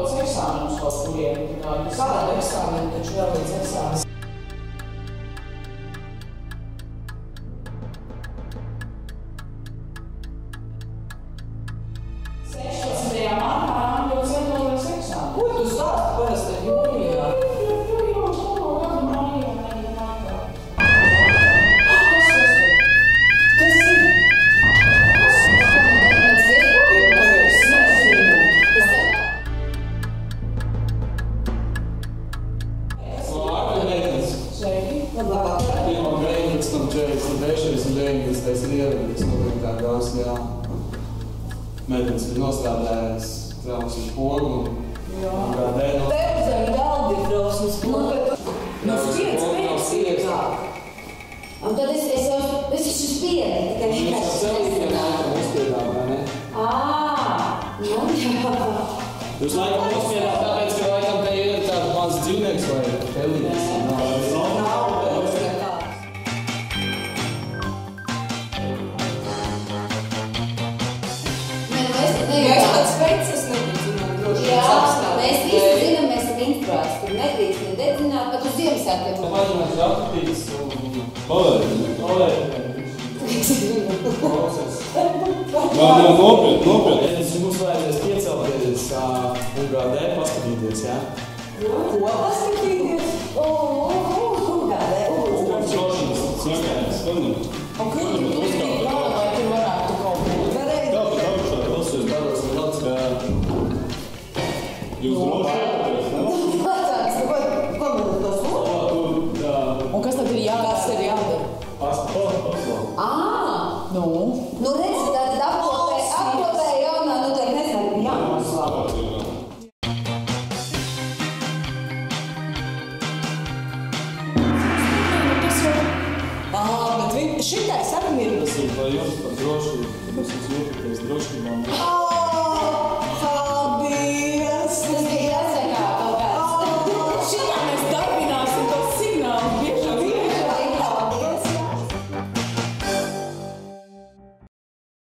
dodas eksāmenus kaut kuriem. Kādu eksāmenu taču vēl līdz eksāmenu? 16. martā dodas iedodas eksāmenu. Ko tu stāsti parasti jūnijā? Mēģinājums ir nostrādājis trauksmes pogu un gādēja no... Tev zem galdi ir trauksmes pogu. No spiedz kā. Un tad es esmu spiedi, tikai vienkārši Celītiem laikam uzspiedām, vai ne? Nu jā. Jūs laikam uzspiedām tāpēc, ka laikam te ir tāds mans dzīvnieks vai pelītis. Mēs visi zinām, mēs esam instruēti, tur nedrīkst nededzināt, pat uz Ziemassvētkiem. Paņemēt rakstītis un pavērtīt. Nopietni. Mums vajadzēs piecelties UGD paskatīties, jā? Ko paskatīties? UGD. Drošības smekājums. Un kur tu uzskatīt galā, vai tur varētu kaut ko? Jūs drošāties, ne? Vecāks, ko man tos lūdzu? Un kas tad ir jādara? Nu redzi, tad apkopē jaunā noteikti nezinu, jānoslāpa. Bet šitais arī ir. Tas ir vai jums par drošību, kad jūs jūtaties drošībā.